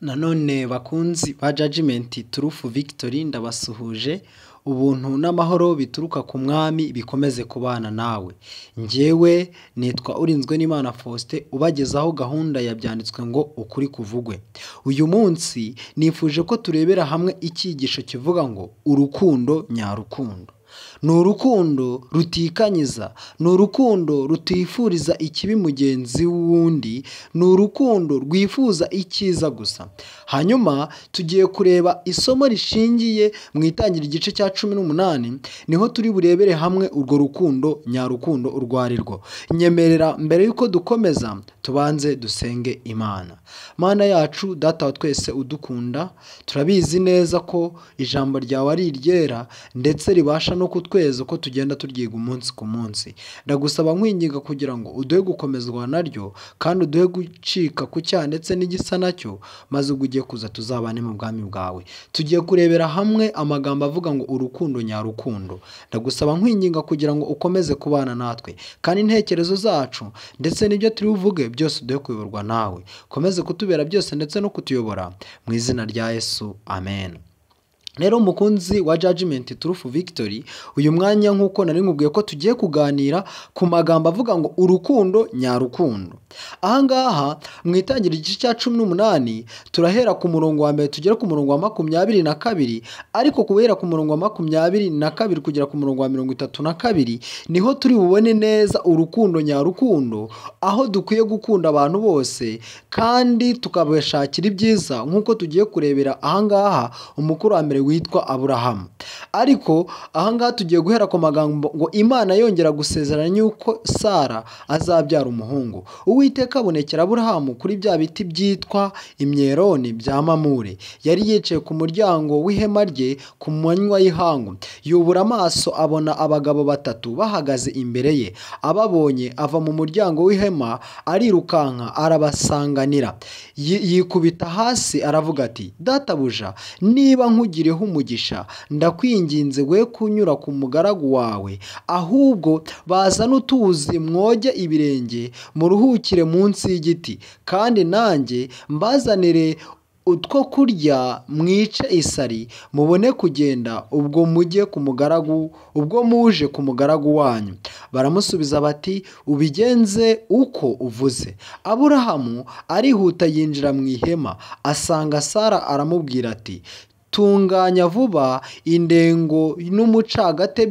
Nanone bakunzi ba Judgment Truth Victory ndabasuhuje, ubuntu n'amahoro bituruka ku mwami bikomeze kubana nawe. Njyewe nitwa Urinzwe n'Imana Faustin ubagezaho gahunda ya byanditswe ngo ukuri kuvugwe. Uyu munsi nifuje ko turebera hamwe icyigisho kivuga ngo urukundo nyarukundo. Ni urukundo rutikanyiza, ni urukundo rutifuriza ikibi mugenzi wundi, ni urukundo rwifuza icyiza gusa. Hanyuma tugiye kureba isomo rishingiye mu itangira igice cya 18, niho turi burebere hamwe urwo rukundo nyarukundo urwo ari rwo. Nyemerera mbere yuko dukomeza tubanze dusenge Imana. Mana yacu, Data wa twese udukunda, turabizi neza ko ijambo ryawe ari iryera ndetse ribasha no kutweza uko tugenda turyiga umunsi ku munsi. Ndagusaba nkwinginga kugira ngo uduhe gukomezwa naryo kandi uduhe gucika ku cyaha ndetse n'igisa nacyo, maze ubwo ugiye kuza tuzabane mu bwami bwawe. Tugiye kurebera hamwe amagambo avuga ngo urukundo nyarukundo. Ndagusaba nkwinginga kugira ngo ukomeze kubana natwe kandi intekerezo zacu ndetse n'ibyo turi buvuge byose uduhe kuyoborwa nawe. Komeze kutubera byose ndetse no kutuyobora mu izina rya Yesu, amen. Rero mukunzi wa Judgment Truth Victory, uyu mwanya nk'uko nari nkubwiye ko tugiye kuganira ku magambo avuga ngo urukundo nyarukundo. Ahangaha mu itangira igice cya 18 turahera ku murongo wa mbere tugera ku murongo wa 22, ariko guhera ku murongo wa 22 kugera ku murongo wa 32 niho turi bubone neza urukundo nyarukundo, aho dukwiye gukunda abantu bose kandi tukabashakira ibyiza, nk'uko tugiye kurebera ahangaha umukuru wa mbere witwa Aburahamu. Ariko ahangaha tugiye guhera ku magambo ngo Imana yongera gusezeranya yuko Sara azabyara umuhungu. Uwiteka abonekera Aburahamu kuri bya biti byitwa imyeroni bya Mamure. Yari yicaye ku muryango w'ihema rye ku manywa y'ihangu. Yubura amaso abona abagabo batatu bahagaze imbere ye. Ababonye ava mu muryango w'ihema arirukanka arabasanganira. Yikubita hasi aravuga ati, Databuja, niba nkugireho umugisha, ndakwinginze we kunyura ku mugaragu wawe, ahubwo bazana utuzi mwoge ibirenge muruhukire munsi y'igiti, kandi nanjye mbazanire utwo kurya mwice isari mubone kugenda ubwo muje ku mugaragu wanyu. Baramusubiza bati, ubigenze uko uvuze. Aburahamu arihuta yinjira mu ihema, asanga Sara aramubwira ati, tunganya vuba indengo n'umucagate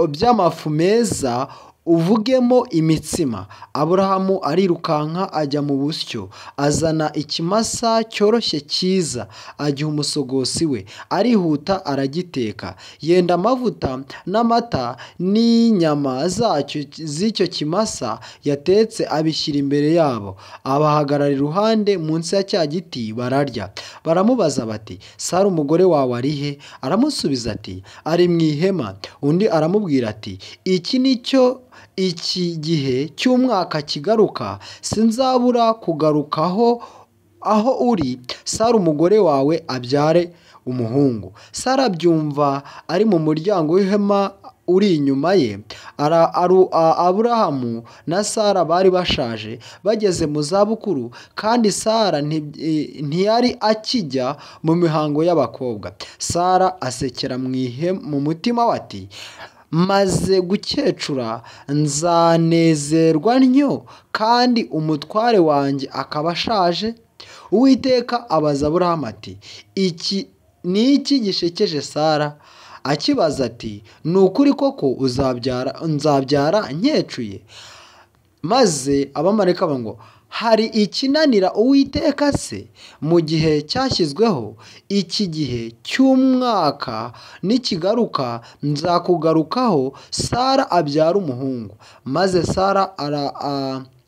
by'amafu meza uvugemo imitsima. Aburahamu arirukanka ajya mu busyo, azana ikimasa cyoroshye cyiza, agiha umusogosi we, arihuta aragiteka, yenda amavuta n'amata n'inyama z'icyo kimasa yatetse abishyira imbere yabo. Abahagarara iruhande munsi ya cya giti bararya. Baramubaza bati, Sara umugore wawe ari he? Aramusubiza ati, ari mu ihema. Undi aramubwira ati, iki gihe cy'umwaka kigaruka sinzabura kugarukaho aho uri, Sara umugore wawe abyare umuhungu. Sara byumva ari mu muryango w'ihema uri inyuma ye. Aburahamu na Sara bari bashaje, bageze mu zabukuru, kandi Sara ntiyari akijya mu mihango y'abakobwa. Sara asekera mu mutima we ati, maze gukecura nzanezerwa ntyo kandi umutware wanjye akaba ashaje? Uwiteka abaza Aburahamu ati, iki ni iki gishekeje Sara? Akibaza ati, ni ukuri koko nzabyara nkecuye? Maze abamarayika ngo, hari ikinanira Uwiteka se? Mu gihe cyashyizweho, iki gihe cy'umwaka nikigaruka nzakugarukaho, Sara abyara umuhungu. Maze Sara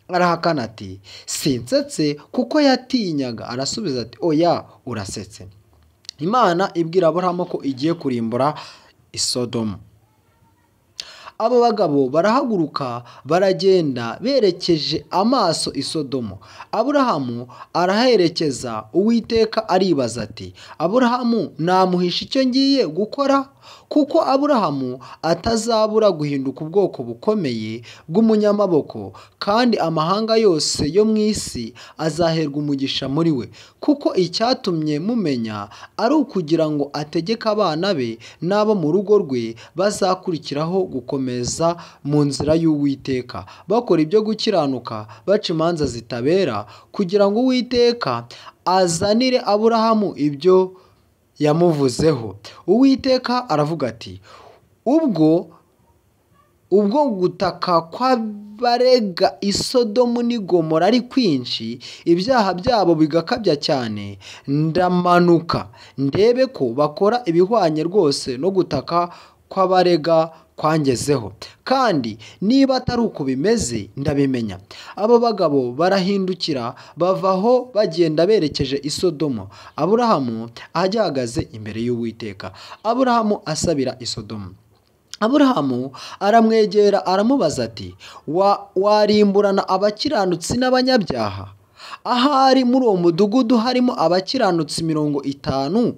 arahakana ati, sinsetse, kuko yatinyaga. Arasubiza ati, oya, urasetse. Imana ibwira Aburahamu ko igiye kurimbura Isodomu. Abo bagabo barahaguruka baragenda berekeje amaso Isodomu. Aburahamu araherekeza. Uwiteka aribaza ati, Aburahamu namuhisha icyo ngiye gukora? kuko Aburahamu atazabura guhinduka ubwoko bukomeye bw'umunyamaboko, kandi amahanga yose yo mu isi azaherwa umugisha muri we. Kuko icyatumye mumenya ari ukugira ngo ategeke abana be n'abo mu rugo rwe bazakurikiraho gukomeza mu nzira y'Uwiteka, bakora ibyo gukiranuka, baca imanza zitabera, kugira ngo Uwiteka azanire Aburahamu ibyo yamuvuzeho. Uwiteka aravuga ati, ubwo gutaka kw'abarega i Sodomu n'i Gomora ari kwinshi, ibyaha byabo bigakabya cyane, ndamanuka ndebe ko bakora ibihwanye rwose no gutaka kw'abarega kwangezeho, kandi niba atari uko bimeze ndabimenya. Abo bagabo barahindukira bavaho bagenda berekeje i Sodomu. Aburahamu ahagaze imbere y'Uwiteka. Aburahamu asabira i Sodomu. Aburahamu aramwegera aramubaza ati, warimburana abakiranutsi n'abanyabyaha? Ahari muri uwo mudugudu harimo abakiranutsi 50,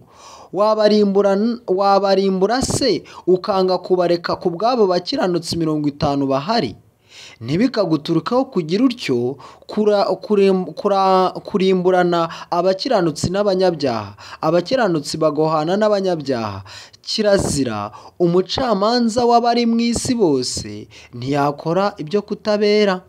wabarimbura se ukanga kubareka ku bw'abo bakiranutsi 50 bahari? Ntibikaguturukaho kugira utyo kurimburana abakiranutsi n'abanyabyaha, abakiranutsi bagohana n'abanyabyaha. Kirazira, umucamanza w'abari mu isi bose ntiyakora ibyo kutabera.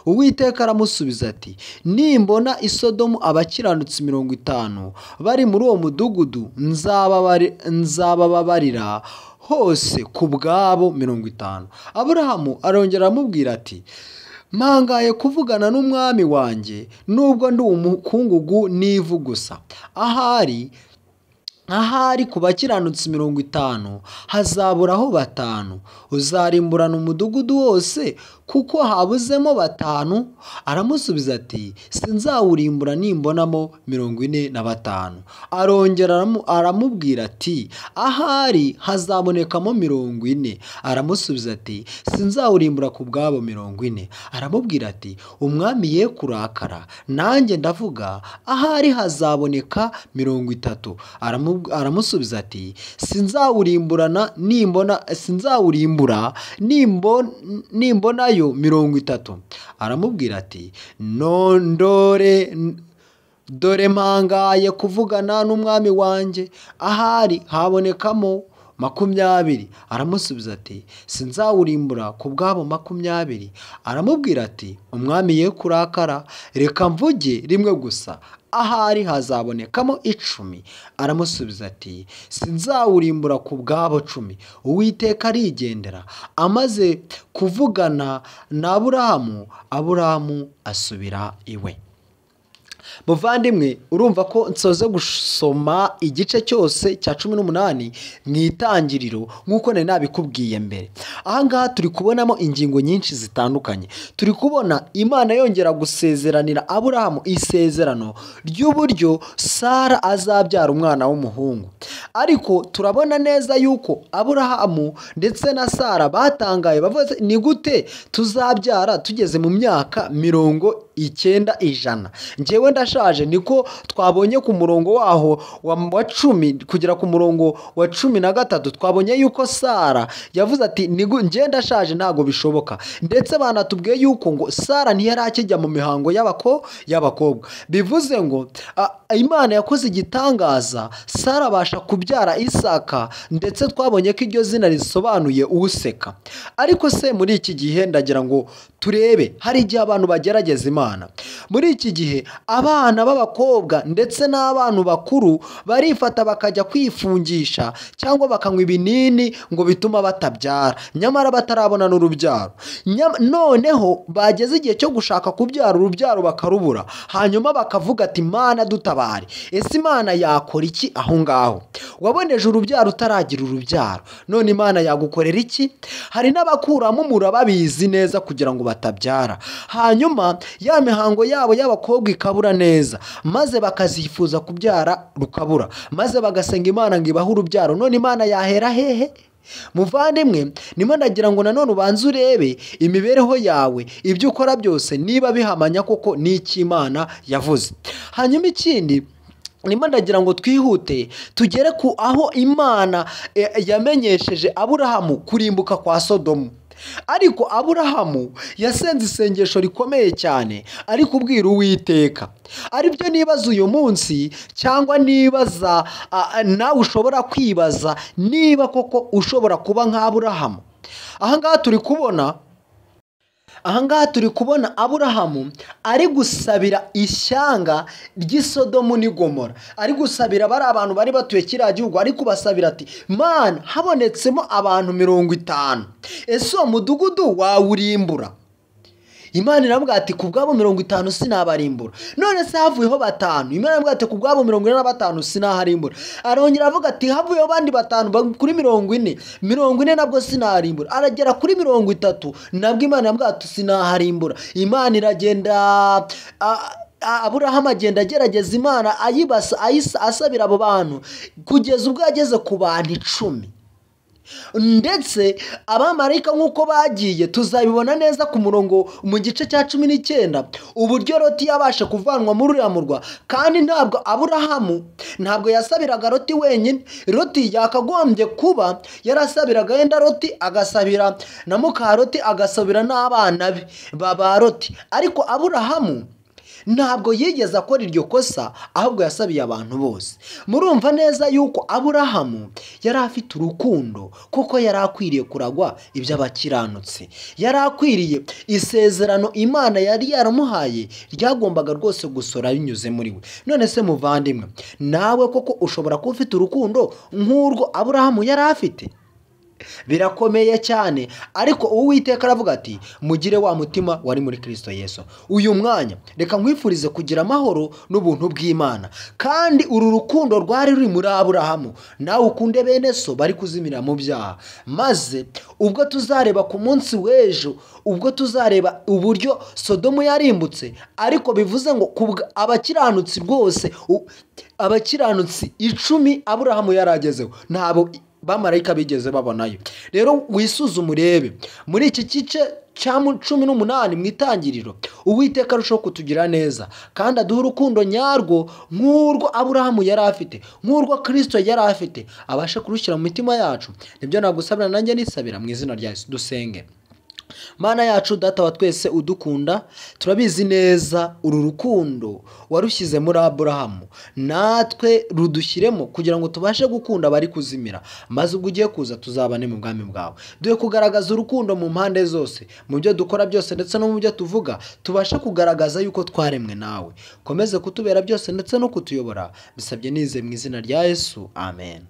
Uwiteka aramusubiza ati, nimbona i Sodomu abakiranutsi 50 bari muri uwo mudugudu, nzabababarira hose ku bw'abo 50. Aburahamu arongera aramubwira ati, mpangaye kuvugana n'umwami wanjye, nubwo ndi umukungugu n'ivu gusa. Ahari ku bakiranutsi 50 hazaburaho 5. Uzarimburana umudugudu wose kuko habuzemo 5? Aramusubiza ati, sinzawurimbura nimbonamo 45. Arongera aramubwira ati, ahari hazabonekamo 40. Aramusubiza ati, sinzawurimbura ku bw'abo 40. Aramubwira ati, umwami ye kurakara, nanjye ndavuga ahari hazaboneka 30. Aramusubiza ati, sinzawurimbura nimbonayo 30. Aramubwira ati, dore mpangaye kuvugana n'umwami wanjye, ahari habonekamo 20. Aramusubiza ati, sinzawurimbura ku bw'abo 20. Aramubwira ati, umwami ye kurakara, reka mvuge rimwe gusa, ahari hazabonekamo 10. Aramusubiza ati, sinzawurimbura ku bw'abo 10. Uwiteka arigendera. Amaze kuvugana na Aburahamu asubira iwe. Muvandimwe, urumva ko nsoze gusoma igice cyose cya 18 mu Itangiriro nk'uko nari nabikubwiye mbere. Ahangaha turi kubonamo ingingo nyinshi zitandukanye. Turi kubona Imana yongera gusezeranira Aburahamu isezerano ry'uburyo Sara azabyara umwana w'umuhungu. Ariko turabona neza yuko Aburahamu ndetse na Sara batangaye, bavuze, ni gute tuzabyara tugeze mu myaka 90? Njyewe ndashaje. Niko twabonye ku murongo waho wa 10 kugera ku murongo wa 13, twabonye yuko Sara yavuze ati, njye ndashaje, ntago bishoboka. Ndetse banatubwiye yuko ngo Sara ntiyari akijya mu mihango y'abakobwa. Bivuze ngo Imana yakoze igitangaza, Sara abasha kubyara Isaka, ndetse twabonye ko iryo zina risobanuye useka. Ariko se muri iki gihe ndagira ngo turebe, hari igihe abantu bagerageza Imana. Muri iki gihe abana b'abakobwa ndetse n'abantu bakuru barifata bakajya kwifungisha cyangwa bakanywa ibinini ngo bituma batabyara, nyamara batarabona n'urubyaro. Noneho bageze igihe cyo gushaka kubyara, urubyaro bakarubura, hanyuma bakavuga ati, Mana dutabare. Ese Imana yakora iki aho ngaho? Waboneje urubyaro utaragira urubyaro, none Imana yagukorera iki? Hari n'abakuramo umura babizi neza kugira ngo batabyara, hanyuma ya mihango yabo y'abakobwa ikabura neza, maze bakazifuza kubyara rukabura, maze bagasenga Imana ngo ibahe urubyaro. None Imana yahera hehe? Muvandimwe, nimo ndagira ngo nanone ubanze urebe imibereho yawe, ibyo ukora byose niba bihamanya koko n'iki Imana yavuze. Hanyuma ikindi, nimba ndagira ngo twihute tugere ku aho Imana yamenyesheje Aburahamu kurimbuka kwa Sodomu. Ariko Aburahamu yasenze isengesho rikomeye cyane ari kubwira Uwiteka. Aribyo nibaza uyu munsi, cyangwa nibaza nawe ushobora kwibaza niba koko ushobora kuba nka Aburahamu. Ahangaha turi kubona Aburahamu ari gusabira ishyanga ry'Isodomu n'i Gomora, ari gusabira bari abantu bari batuye kiriya gihugu, ari kubasabira ati Mana, habonetsemo abantu 50, ese uwo mudugudu wawurimbura? Imana iramubwira ati ku bwabo 50 sinabarimbura. None se havuyeho 5, Imana iramubwira ati ku bwabo 45 sinaharimbura. Arongera avuga ati havuyeho abandi 5 kuri 40 nabwo sinaharimbura. Aragera kuri 30 nabwo Imana iramubwira ati sinaharimbura. Imana iragenda, Aburahamu agenda agerageza Imana asabira abo bantu kugeza ubwo yageze ku bantu 10. Ndetse abamarayika nk'uko bagiye tuzabibona neza ku murongo mu gice cya 19 uburyo Loti yabashe kuvanwa muri uriya murwa. Kandi ntabwo Aburahamu yasabiraga Loti wenyine. Loti yakagombye kuba yarasabiraga yenda Loti, agasabira na muka Loti, agasabira n'abana be baba Loti. Ariko Aburahamu ntabwo yigeze akora iryo kosa, ahubwo yasabiye abantu bose. Murumva neza yuko Aburahamu yari afite urukundo, kuko yari akwiriye kuragwa iby'abakiranutsi. Yari akwiriye isezerano Imana yari yaramuhaye ryagombaga rwose gusora binyuze muri we. None se muvandimwe, nawe koko ushobora kuba ufite urukundo nk'urwo Aburahamu yari afite? Birakomeye cyane. Ariko Uwiteka aravuga ati mugire wa mutima wari muri Kristo Yesu. Uyu mwanya reka nkwifurize kugira amahoro n'ubuntu bw'Imana, kandi uru rukundo rwari ruri muri Aburahamu nawe ukunde bene so bari kuzimira mu byaha. Maze ubwo tuzareba ku munsi w'ejo, ubwo tuzareba uburyo Sodomu yarimbutse, ariko bivuze ngo abakiranutsi rwose, abakiranutsi 10 Aburahamu yaragezeho, ntabo bamarayika bigeze babonayo. Rero wisuzume urebe muri iki gice cya 18 mu itangiriro, Uwiteka arushaho kutugira neza kandi aduha urukundo nyarwo nk'urwo Aburahamu yari afite, nk'urwo Kristo yari afite, abashe kurushyira mu mitima yacu. Nibyo nagusabira nanjye nisabira mu izina rya Yesu. Dusenge. Mana yacu, Data wa twese udukunda, turabizi neza uru rukundo warushyize muri Aburahamu, natwe rudushyiremo kugira ngo tubashe gukunda bari kuzimira, maze ubwo ugiye kuza tuzabane mu bwami bwawe. Duhe kugaragaza urukundo mu mpande zose, mu byo dukora byose ndetse no mu byo tuvuga, tubashe kugaragaza yuko twaremwe nawe. Komeze kutubera byose ndetse no kutuyobora, bisabye nize mu izina rya Yesu, amen.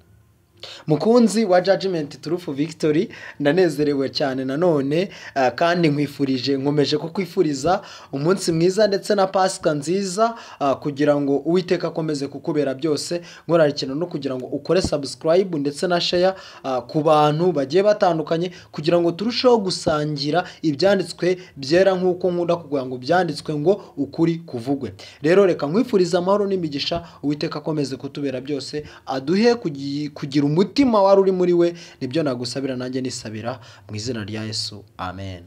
Mukunzi wa Judgment Truth Victory, ndanezerewe cyane nanone, kandi nkomeje kukwifuriza umunsi mwiza ndetse na Pasika nziza, kugira ngo Uwiteka akomeze kukubera byose. Nkorarikira no kugira ngo ukore subscribe ndetse na share ku bantu bagiye batandukanye, kugira ngo turusheho gusangira ibyanditswe byera nk'uko nkunda kugira ngo byanditswe ngo ukuri kuvugwe. Rero reka nkwifuriza amahoro n'imigisha, Uwiteka akomeze kutubera byose, aduhe kugira umutima wari uri muri we. Nibyo nagusabira nanjye nisabira mu izina rya Yesu, amen.